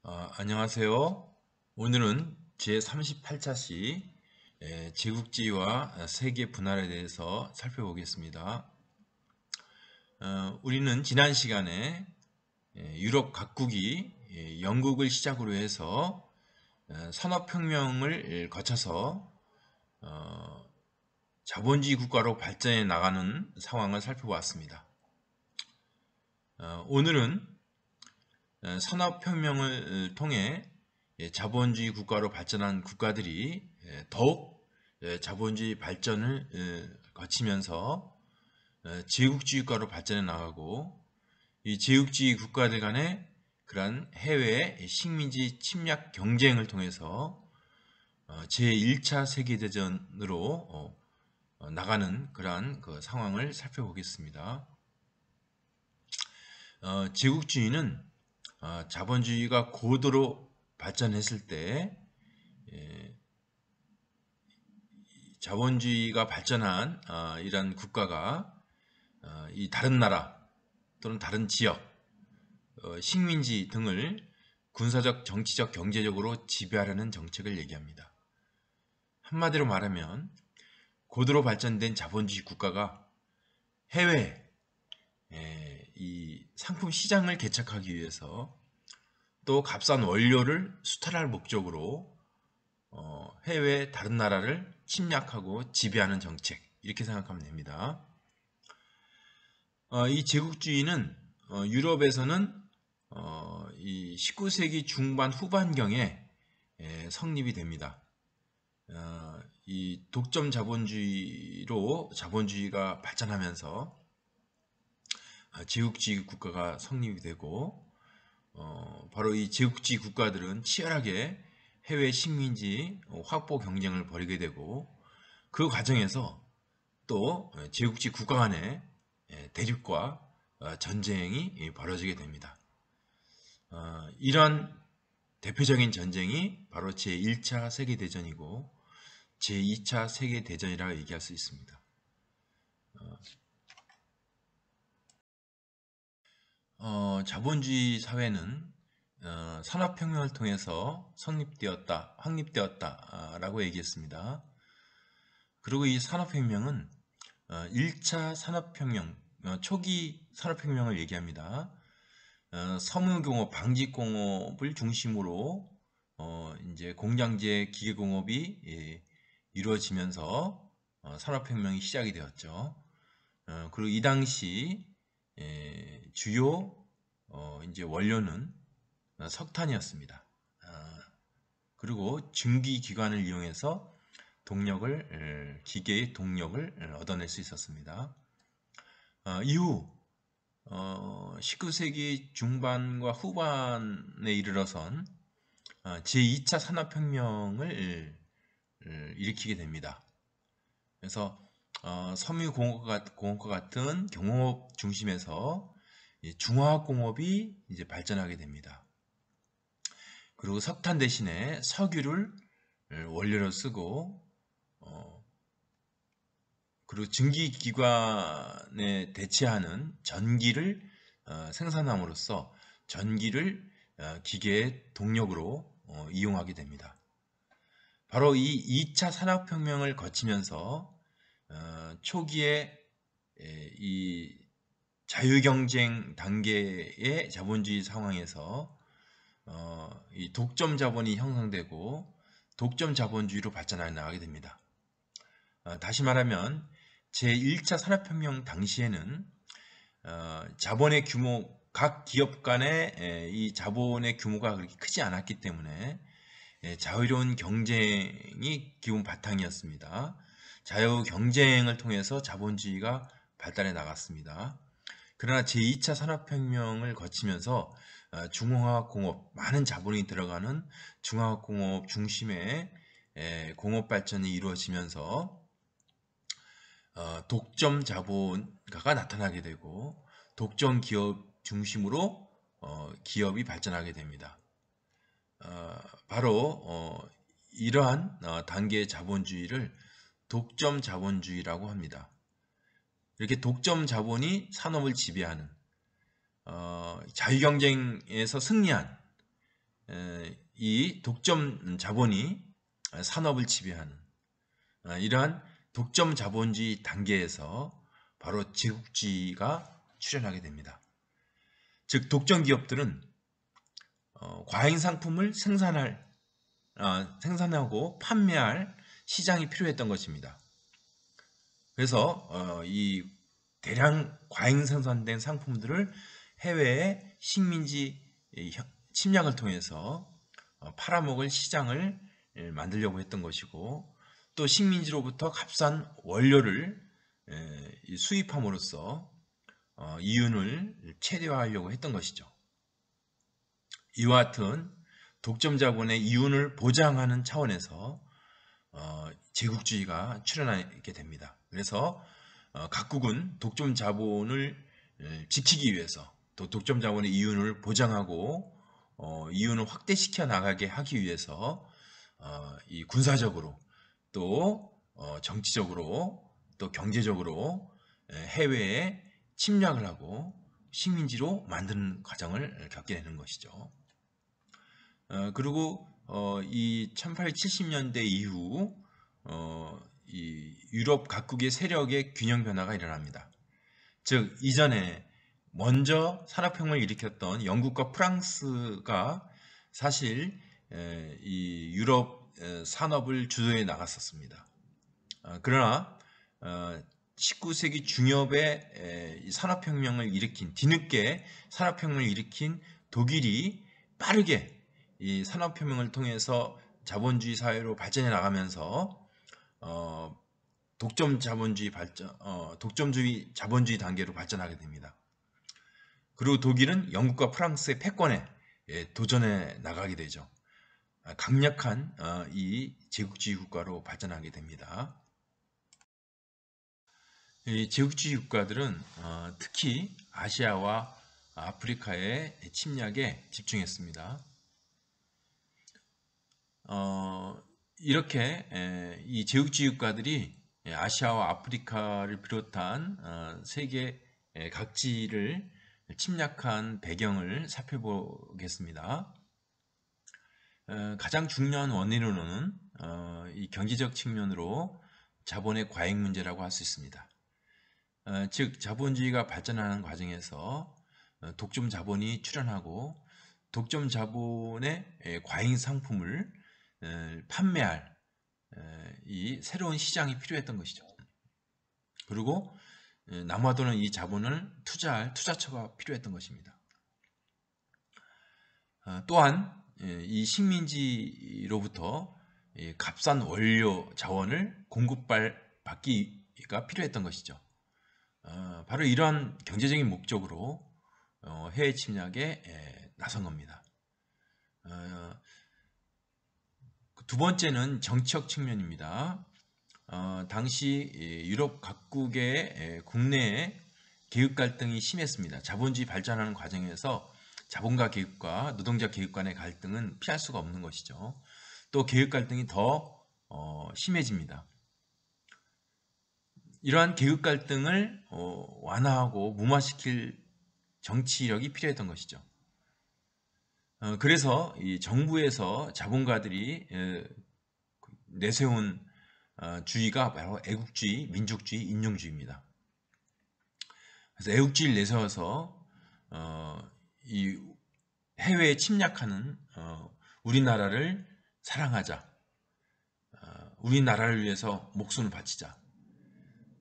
안녕하세요. 오늘은 제38차시 제국주의와 세계 분할에 대해서 살펴보겠습니다. 우리는 지난 시간에 유럽 각국이 영국을 시작으로 해서 산업혁명을 거쳐서 자본주의 국가로 발전해 나가는 상황을 살펴보았습니다. 오늘은 산업혁명을 통해 자본주의 국가로 발전한 국가들이 더욱 자본주의 발전을 거치면서 제국주의 국가로 발전해 나가고, 이 제국주의 국가들 간의 그러한 해외 식민지 침략 경쟁을 통해서 제1차 세계대전으로 나가는 그러한 그 상황을 살펴보겠습니다. 제국주의는 자본주의가 고도로 발전했을 때 자본주의가 발전한 이런 국가가 이 다른 나라 또는 다른 지역, 식민지 등을 군사적, 정치적, 경제적으로 지배하려는 정책을 얘기합니다. 한마디로 말하면 고도로 발전된 자본주의 국가가 해외 이 상품 시장을 개척하기 위해서 또 값싼 원료를 수탈할 목적으로 해외 다른 나라를 침략하고 지배하는 정책, 이렇게 생각하면 됩니다. 이 제국주의는 유럽에서는 이 19세기 중반 후반경에 성립이 됩니다. 이 독점 자본주의로 자본주의가 발전하면서 제국주의 국가가 성립이 되고, 바로 이 제국주의 국가들은 치열하게 해외 식민지 확보 경쟁을 벌이게 되고, 그 과정에서 또 제국주의 국가 간의 대립과 전쟁이 벌어지게 됩니다. 이런 대표적인 전쟁이 바로 제1차 세계대전이고 제2차 세계대전이라고 얘기할 수 있습니다. 자본주의 사회는 산업혁명을 통해서 확립되었다라고 얘기했습니다. 그리고 이 산업혁명은 1차 산업혁명, 초기 산업혁명을 얘기합니다. 섬유공업, 방직공업을 중심으로 이제 공장제 기계공업이 이루어지면서 산업혁명이 시작이 되었죠. 그리고 이 당시 주요 이제 원료는 석탄이었습니다. 그리고 증기기관을 이용해서 기계의 동력을 얻어낼 수 있었습니다. 이후 19세기 중반과 후반에 이르러선 제2차 산업혁명을 일으키게 됩니다. 그래서 섬유공업과 같은 경공업 중심에서 중화학공업이 이제 발전하게 됩니다. 그리고 석탄 대신에 석유를 원료로 쓰고, 그리고 증기기관에 대체하는 전기를 생산함으로써 전기를 기계의 동력으로 이용하게 됩니다. 바로 이 2차 산업혁명을 거치면서 초기에 이 자유경쟁 단계의 자본주의 상황에서 이 독점 자본이 형성되고 독점 자본주의로 발전해 나가게 됩니다. 다시 말하면 제1차 산업혁명 당시에는 자본의 규모, 각 기업 간의 이 자본의 규모가 그렇게 크지 않았기 때문에 자유로운 경쟁이 기본 바탕이었습니다. 자유 경쟁을 통해서 자본주의가 발달해 나갔습니다. 그러나 제2차 산업혁명을 거치면서 중화학공업, 많은 자본이 들어가는 중화학공업 중심의 공업 발전이 이루어지면서 독점 자본가가 나타나게 되고 독점 기업 중심으로 기업이 발전하게 됩니다. 바로 이러한 단계의 자본주의를 독점 자본주의라고 합니다. 이렇게 독점 자본이 산업을 지배하는 자유경쟁에서 승리한 이 독점 자본이 산업을 지배하는 이러한 독점 자본주의 단계에서 바로 제국주의가 출현하게 됩니다. 즉 독점 기업들은 과잉 상품을 생산하고 판매할 시장이 필요했던 것입니다. 그래서 이 대량 과잉 생산된 상품들을 해외의 식민지 침략을 통해서 팔아먹을 시장을 만들려고 했던 것이고, 또 식민지로부터 값싼 원료를 수입함으로써 이윤을 최대화하려고 했던 것이죠. 이와 같은 독점 자본의 이윤을 보장하는 차원에서 제국주의가 출현하게 됩니다. 그래서 각국은 독점 자본을 지키기 위해서, 또 독점 자본의 이윤을 보장하고 이윤을 확대시켜 나가게 하기 위해서 이 군사적으로 또 정치적으로 또 경제적으로 해외에 침략을 하고 식민지로 만드는 과정을 겪게 되는 것이죠. 그리고 이 1870년대 이후 이 유럽 각국의 세력의 균형 변화가 일어납니다. 즉 이전에 먼저 산업혁명을 일으켰던 영국과 프랑스가 사실 이 유럽 산업을 주도해 나갔었습니다. 그러나 19세기 중엽에 산업혁명을 일으킨, 뒤늦게 산업혁명을 일으킨 독일이 빠르게 이 산업혁명을 통해서 자본주의 사회로 발전해 나가면서 독점주의 자본주의 단계로 발전하게 됩니다. 그리고 독일은 영국과 프랑스의 패권에 도전해 나가게 되죠. 강력한 이 제국주의 국가로 발전하게 됩니다. 이 제국주의 국가들은 특히 아시아와 아프리카의 침략에 집중했습니다. 이렇게 이 제국주의 국가들이 아시아와 아프리카를 비롯한 세계 각지를 침략한 배경을 살펴보겠습니다. 가장 중요한 원인으로는 이 경제적 측면으로 자본의 과잉 문제라고 할 수 있습니다. 즉 자본주의가 발전하는 과정에서 독점 자본이 출현하고 독점 자본의 과잉 상품을 판매할 이 새로운 시장이 필요했던 것이죠. 그리고 남아도는 이 자본을 투자할 투자처가 필요했던 것입니다. 또한 이 식민지로부터 값싼 원료 자원을 공급받기가 필요했던 것이죠. 바로 이러한 경제적인 목적으로 해외 침략에 나선 겁니다. 두 번째는 정치적 측면입니다. 당시 유럽 각국의 국내에 계급 갈등이 심했습니다. 자본주의 발전하는 과정에서 자본가 계급과 노동자 계급 간의 갈등은 피할 수가 없는 것이죠. 또 계급 갈등이 더 심해집니다. 이러한 계급 갈등을 완화하고 무마시킬 정치력이 필요했던 것이죠. 그래서 이 정부에서 자본가들이 내세운 주의가 바로 애국주의, 민족주의, 인종주의입니다. 그래서 애국주의를 내세워서 이 해외에 침략하는 우리나라를 사랑하자, 우리나라를 위해서 목숨을 바치자,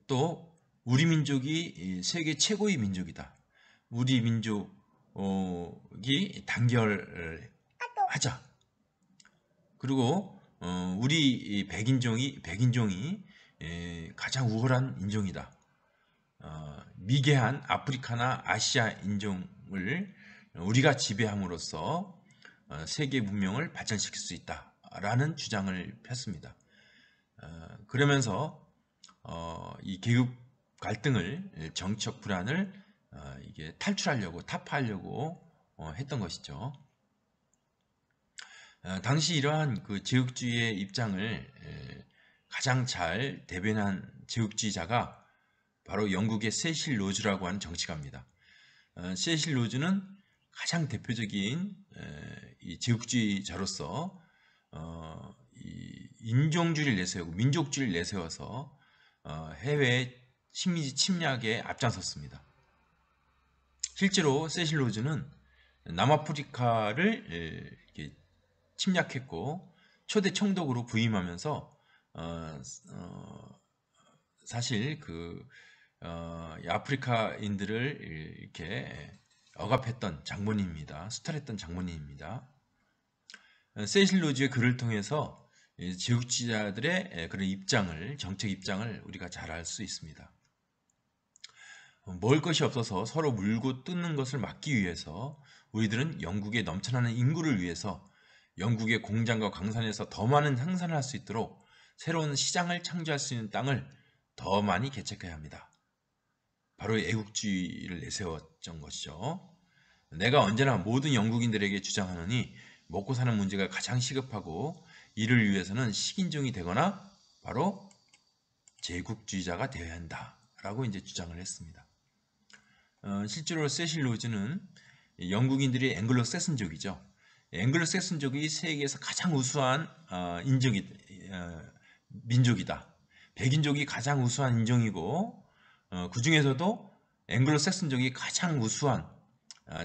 또 우리 민족이 세계 최고의 민족이다, 우리 민족이 단결하자, 그리고 우리 백인종이 가장 우월한 인종이다, 미개한 아프리카나 아시아 인종을 우리가 지배함으로써 세계 문명을 발전시킬 수 있다라는 주장을 폈습니다. 그러면서 이 계급 갈등을, 정치적 불안을 이게 탈출하려고, 타파하려고 했던 것이죠. 당시 이러한 그 제국주의의 입장을 가장 잘 대변한 제국주의자가 바로 영국의 세실 로즈라고 하는 정치가입니다. 세실 로즈는 가장 대표적인 이 제국주의자로서 이 인종주의를 내세우고 민족주의를 내세워서 해외 식민지 침략에 앞장섰습니다. 실제로 세실 로즈는 남아프리카를 이렇게 침략했고 초대 총독으로 부임하면서 사실 아프리카인들을 이렇게 억압했던 장본인입니다. 수탈했던 장본인입니다. 세실 로즈의 글을 통해서 제국주의자들의 그런 입장을, 정책 입장을 우리가 잘 알 수 있습니다. 먹을 것이 없어서 서로 물고 뜯는 것을 막기 위해서 우리들은 영국의 넘쳐나는 인구를 위해서 영국의 공장과 광산에서 더 많은 생산을 할 수 있도록 새로운 시장을 창조할 수 있는 땅을 더 많이 개척해야 합니다. 바로 애국주의를 내세웠던 것이죠. 내가 언제나 모든 영국인들에게 주장하노니 먹고 사는 문제가 가장 시급하고 이를 위해서는 식인종이 되거나 바로 제국주의자가 되어야 한다 라고 이제 주장을 했습니다. 실제로 세실 로즈는 영국인들이 앵글로색슨족이죠. 앵글로색슨족이 세계에서 가장 우수한 민족이다. 백인족이 가장 우수한 인종이고 그 중에서도 앵글로색슨족이 가장 우수한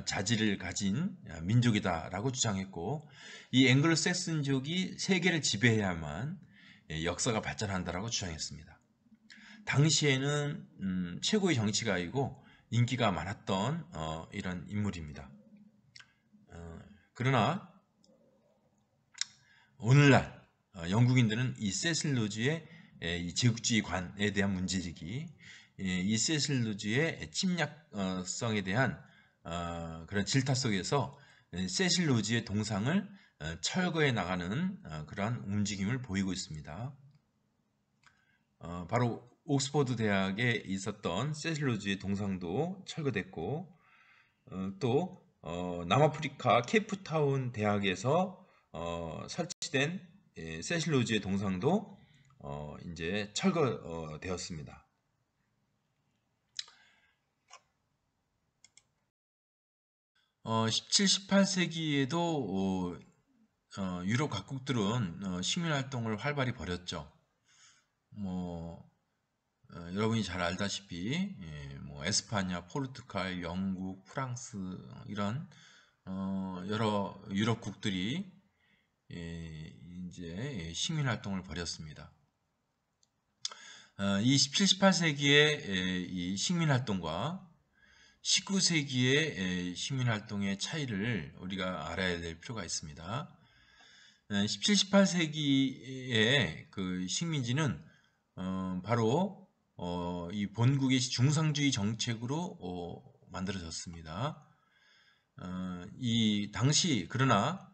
자질을 가진 민족이다라고 주장했고 이 앵글로색슨족이 세계를 지배해야만 역사가 발전한다라고 주장했습니다. 당시에는 최고의 정치가이고 인기가 많았던 이런 인물입니다. 그러나 오늘날 영국인들은 이 세실 로즈의 이 제국주의관에 대한 문제제기, 이 세실 로즈의 침략성에 대한 그런 질타 속에서 세실 로즈의 동상을 철거해 나가는 그러한 움직임을 보이고 있습니다. 바로 옥스퍼드 대학에 있었던 세실 로즈의 동상도 철거됐고 또 남아프리카 케이프타운 대학에서 설치된 세실 로즈의 동상도 이제 철거되었습니다. 17, 18세기에도 유럽 각국들은 식민활동을 활발히 벌였죠. 여러분이 잘 알다시피 뭐 에스파냐, 포르투갈, 영국, 프랑스 이런 여러 유럽국들이 이제 식민활동을 벌였습니다. 이 17, 18세기의 이 식민활동과 19세기의 식민활동의 차이를 우리가 알아야 될 필요가 있습니다. 17, 18세기의 그 식민지는 바로 이 본국의 중상주의 정책으로 만들어졌습니다. 이 당시 그러나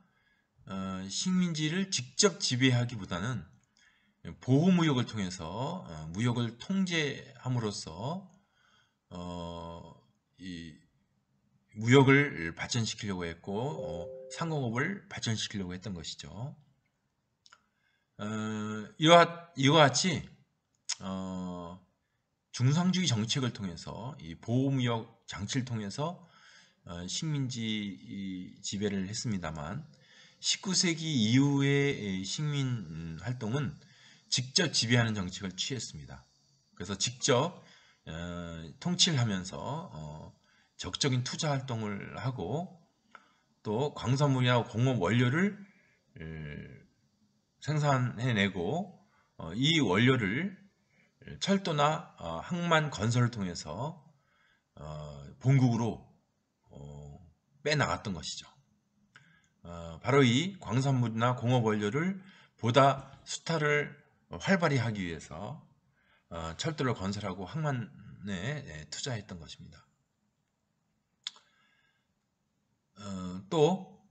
식민지를 직접 지배하기보다는 보호무역을 통해서 무역을 통제함으로써 이 무역을 발전시키려고 했고 상공업을 발전시키려고 했던 것이죠. 이와 같이 중상주의 정책을 통해서 이 보호무역 장치를 통해서 식민지 지배를 했습니다만 19세기 이후의 식민 활동은 직접 지배하는 정책을 취했습니다. 그래서 직접 통치를 하면서 적극적인 투자 활동을 하고 또 광산물이나 공업 원료를 생산해내고 이 원료를 철도나 항만 건설을 통해서 본국으로 빼나갔던 것이죠. 바로 이 광산물이나 공업 원료를 보다 수탈을 활발히 하기 위해서 철도를 건설하고 항만에 투자했던 것입니다. 또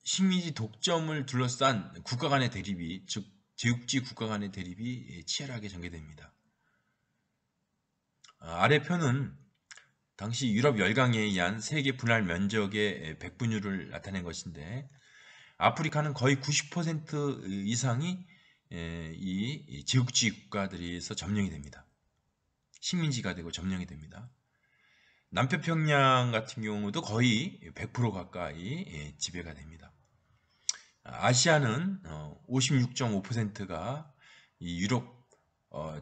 식민지 독점을 둘러싼 국가 간의 대립이, 즉 제국주의 국가 간의 대립이 치열하게 전개됩니다. 아래 표는 당시 유럽 열강에 의한 세계 분할 면적의 백분율을 나타낸 것인데 아프리카는 거의 90% 이상이 이 제국주의 국가들에서 점령이 됩니다. 식민지가 되고 점령이 됩니다. 남태평양 같은 경우도 거의 100% 가까이 지배가 됩니다. 아시아는 56.5%가 이 유럽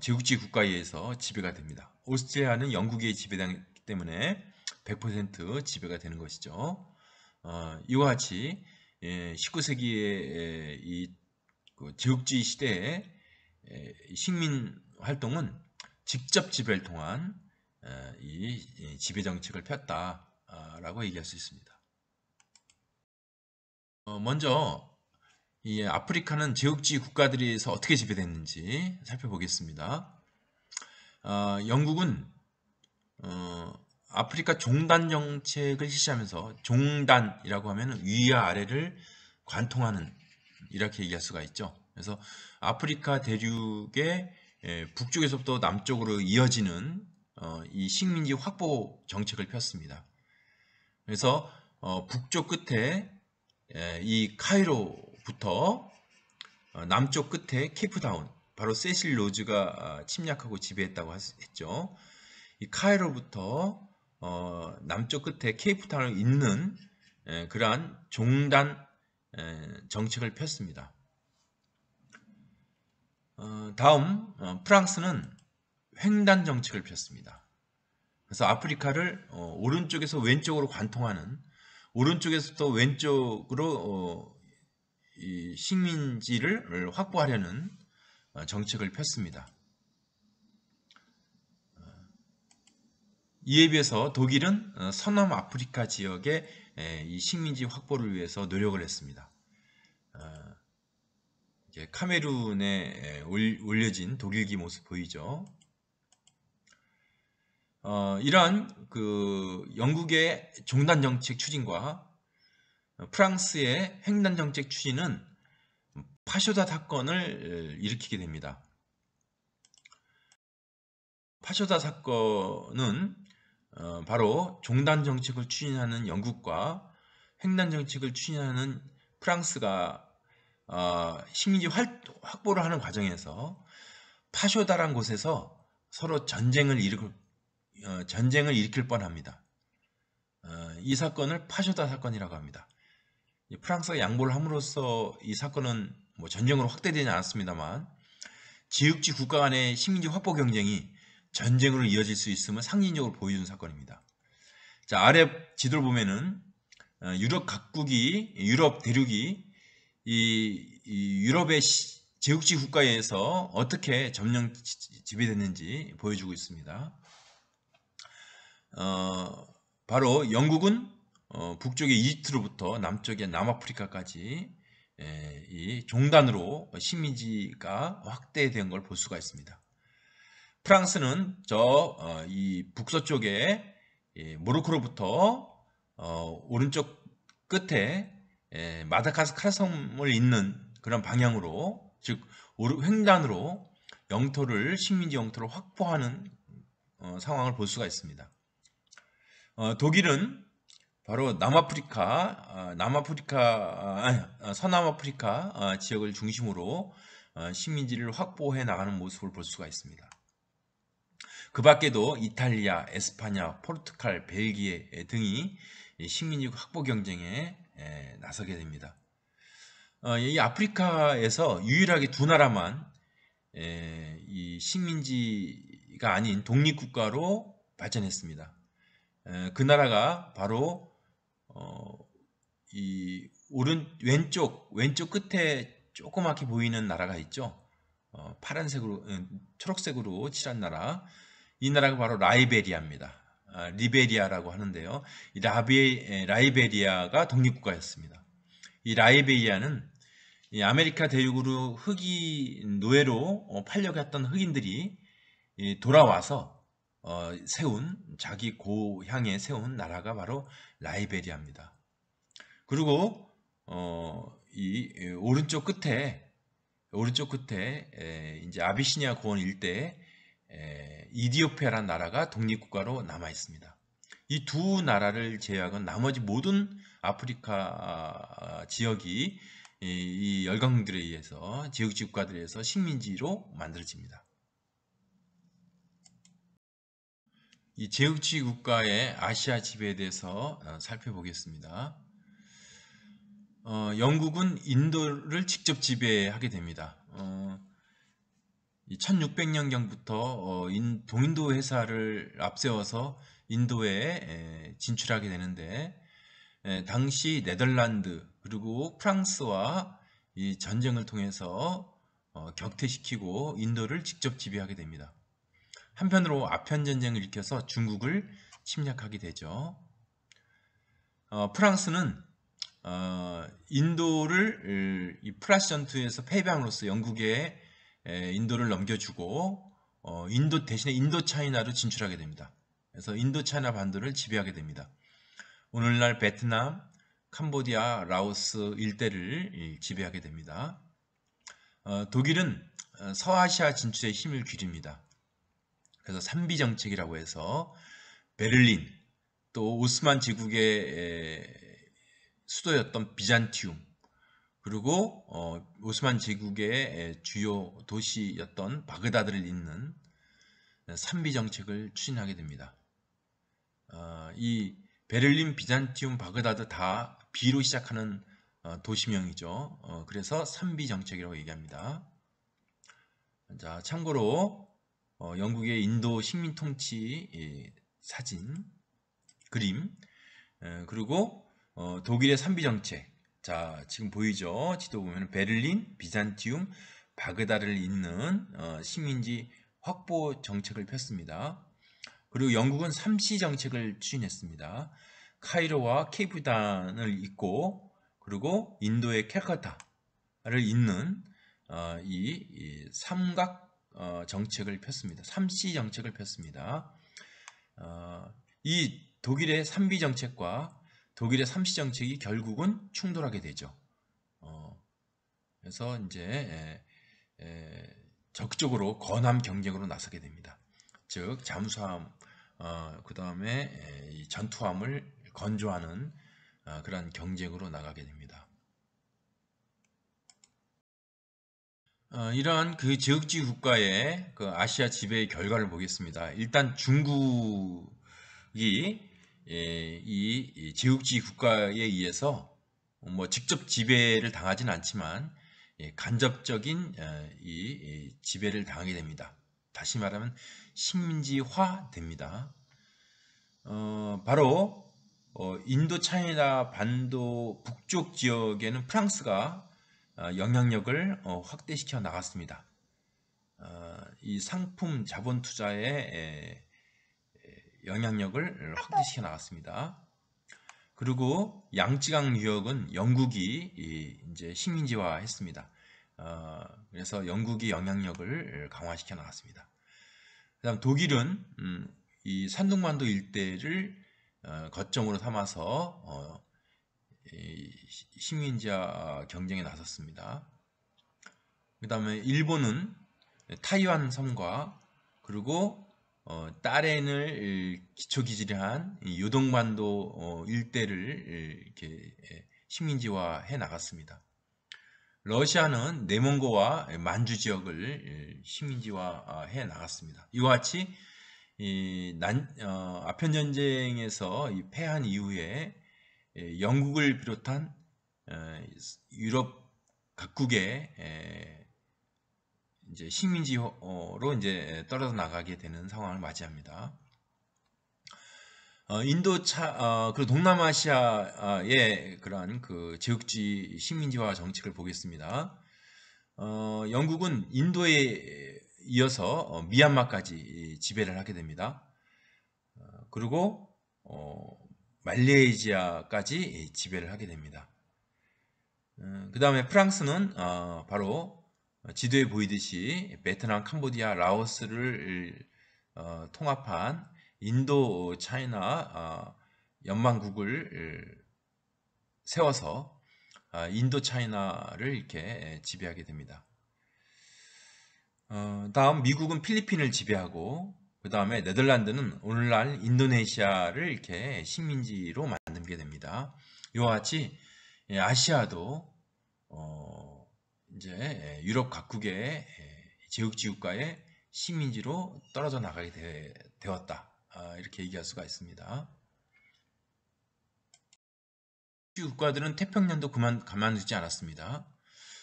제국지 국가에 의해서 지배가 됩니다. 오스트리아는 영국의 지배되기 때문에 100% 지배가 되는 것이죠. 이와 같이 19세기의 이 제국주의 시대의 식민 활동은 직접 지배를 통한 이 지배 정책을 폈다라고 얘기할 수 있습니다. 먼저 이 아프리카는 제국주의 국가들에 의해서 어떻게 지배됐는지 살펴보겠습니다. 영국은 아프리카 종단 정책을 실시하면서, 종단이라고 하면 위와 아래를 관통하는, 이렇게 얘기할 수가 있죠. 그래서 아프리카 대륙의 북쪽에서부터 남쪽으로 이어지는 이 식민지 확보 정책을 폈습니다. 그래서 북쪽 끝에 이 카이로부터 남쪽 끝에 케이프타운, 바로 세실 로즈가 침략하고 지배했다고 했죠. 이 카이로부터 남쪽 끝에 케이프타운을 잇는 그러한 종단 정책을 폈습니다. 다음 프랑스는 횡단 정책을 폈습니다. 그래서 아프리카를 오른쪽에서 왼쪽으로 관통하는, 오른쪽에서 또 왼쪽으로 이 식민지를 확보하려는 정책을 폈습니다. 이에 비해서 독일은 서남 아프리카 지역의 이 식민지 확보를 위해서 노력을 했습니다. 카메룬에 올려진 독일기 모습 보이죠? 이러한 영국의 종단 정책 추진과 프랑스의 횡단 정책 추진은 파쇼다 사건을 일으키게 됩니다. 파쇼다 사건은 바로 종단 정책을 추진하는 영국과 횡단 정책을 추진하는 프랑스가 식민지 확보를 하는 과정에서 파쇼다란 곳에서 서로 전쟁을 일으킬 뻔합니다. 이 사건을 파쇼다 사건이라고 합니다. 프랑스가 양보를 함으로써 이 사건은 전쟁으로 확대되지 않았습니다만, 제국지 국가 간의 식민지 확보 경쟁이 전쟁으로 이어질 수 있음을 상징적으로 보여준 사건입니다. 자, 아래 지도를 보면은 유럽 각국이, 유럽 대륙이 이 유럽의 제국지 국가에서 어떻게 점령 지배됐는지 보여주고 있습니다. 바로 영국은 북쪽의 이집트로부터 남쪽의 남아프리카까지 이 종단으로 식민지가 확대된 걸 볼 수가 있습니다. 프랑스는 이 북서쪽에 모로코로부터 오른쪽 끝에 마다가스카르 섬을 잇는 그런 방향으로, 즉 횡단으로 식민지 영토를 확보하는 상황을 볼 수가 있습니다. 독일은 바로 서남아프리카 지역을 중심으로 식민지를 확보해 나가는 모습을 볼 수가 있습니다. 그 밖에도 이탈리아, 에스파냐, 포르투갈, 벨기에 등이 식민지 확보 경쟁에 나서게 됩니다. 이 아프리카에서 유일하게 두 나라만 이 식민지가 아닌 독립국가로 발전했습니다. 그 나라가 바로 이 왼쪽 끝에 조그맣게 보이는 나라가 있죠. 파란색으로, 초록색으로 칠한 나라. 이 나라가 바로 라이베리아입니다. 리베리아라고 하는데요. 이 라이베리아가 독립국가였습니다. 이 라이베리아는 이 아메리카 대륙으로 노예로 팔려갔던 흑인들이 돌아와서 자기 고향에 세운 나라가 바로 라이베리아입니다. 그리고 이 오른쪽 끝에 이제 아비시니아 고원 일대에 이디오피아라는 나라가 독립국가로 남아 있습니다. 이 두 나라를 제외하고는 나머지 모든 아프리카 지역이 이 열강들에 의해서, 제국지 국가들에 의해서 식민지로 만들어집니다. 이 제국주의 국가의 아시아 지배에 대해서 살펴보겠습니다. 영국은 인도를 직접 지배하게 됩니다. 1600년경부터 동인도 회사를 앞세워서 인도에 진출하게 되는데, 당시 네덜란드 그리고 프랑스와 이 전쟁을 통해서 격퇴시키고 인도를 직접 지배하게 됩니다. 한편으로 아편전쟁을 일으켜서 중국을 침략하게 되죠. 프랑스는 인도를 이 프라시 전투에서 패배함으로써 영국에 인도를 넘겨주고 인도 대신에 인도차이나로 진출하게 됩니다. 그래서 인도차이나 반도를 지배하게 됩니다. 오늘날 베트남, 캄보디아, 라오스 일대를 지배하게 됩니다. 독일은 서아시아 진출에 힘을 기릅니다. 그래서 삼비정책이라고 해서 베를린, 또 오스만 제국의 수도였던 비잔티움, 그리고 오스만 제국의 주요 도시였던 바그다드를 잇는 삼비정책을 추진하게 됩니다. 이 베를린, 비잔티움, 바그다드 다 B로 시작하는 도시명이죠. 그래서 삼비정책이라고 얘기합니다. 자, 참고로 영국의 인도 식민 통치 사진, 그림, 그리고 독일의 삼비정책. 자, 지금 보이죠? 지도 보면 베를린, 비잔티움, 바그다드를 잇는 식민지 확보 정책을 폈습니다. 그리고 영국은 삼시 정책을 추진했습니다. 카이로와 케이프타운을 잇고, 그리고 인도의 캘커타를 잇는 이 삼각 정책을 폈습니다. 삼시 정책을 폈습니다. 이 독일의 삼비 정책과 독일의 삼시 정책이 결국은 충돌하게 되죠. 그래서 이제 적극적으로 건함 경쟁으로 나서게 됩니다. 즉 잠수함, 그 다음에 이 전투함을 건조하는 그런 경쟁으로 나가게 됩니다. 이러한 그 제국주의 국가의 그 아시아 지배의 결과를 보겠습니다. 일단 중국이 이 제국주의 국가에 의해서 뭐 직접 지배를 당하지는 않지만 간접적인 이 지배를 당하게 됩니다. 다시 말하면 식민지화 됩니다. 바로 인도 차이나 반도 북쪽 지역에는 프랑스가 영향력을 확대시켜 나갔습니다. 이 상품 자본 투자의 영향력을 확대시켜 나갔습니다. 그리고 양쯔강 유역은 영국이 이제 식민지화 했습니다. 그래서 영국이 영향력을 강화시켜 나갔습니다. 그다음 독일은 이 산둥반도 일대를 거점으로 삼아서 식민지화 경쟁에 나섰습니다. 그 다음에 일본은 타이완 섬과 그리고 따렌을 기초기지로 한 요동반도 일대를 이렇게 식민지화해 나갔습니다. 러시아는 내몽고와 만주 지역을 식민지화해 나갔습니다. 이와 같이 아편 전쟁에서 패한 이후에 영국을 비롯한 유럽 각국의 이제 식민지로 이제 떨어져 나가게 되는 상황을 맞이합니다. 그리고 동남아시아의 그러한 그 제국주의 식민지화 정책을 보겠습니다. 영국은 인도에 이어서 미얀마까지 지배를 하게 됩니다. 그리고 말레이시아까지 지배를 하게 됩니다. 그 다음에 프랑스는 바로 지도에 보이듯이 베트남, 캄보디아, 라오스를 통합한 인도 차이나 연방국을 세워서 인도 차이나를 이렇게 지배하게 됩니다. 다음 미국은 필리핀을 지배하고, 그 다음에 네덜란드는 오늘날 인도네시아를 이렇게 식민지로 만들게 됩니다. 이와 같이 아시아도 이제 유럽 각국의 제국주의 국가의 식민지로 떨어져 나가게 되었다. 이렇게 얘기할 수가 있습니다. 국가들은 태평양도 가만두지 않았습니다.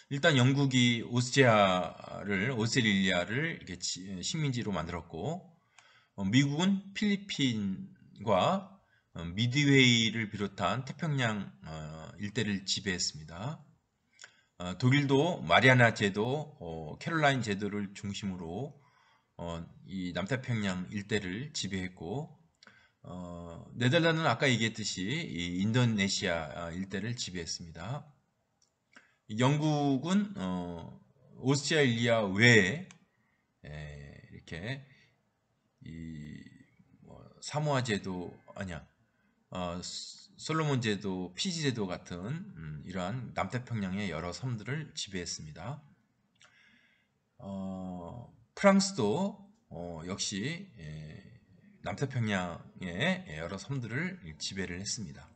일단 영국이 오스트레일리아를 이렇게 식민지로 만들었고, 미국은 필리핀과 미드웨이를 비롯한 태평양 일대를 지배했습니다. 독일도 마리아나 제도, 캐롤라인 제도를 중심으로 이 남태평양 일대를 지배했고, 네덜란드는 아까 얘기했듯이 이 인도네시아 일대를 지배했습니다. 영국은 오스트레일리아 외에 이렇게 사모아 제도 아니야, 솔로몬 제도, 피지 제도 같은 이러한 남태평양의 여러 섬들을 지배했습니다. 프랑스도 역시 남태평양의 여러 섬들을 지배를 했습니다.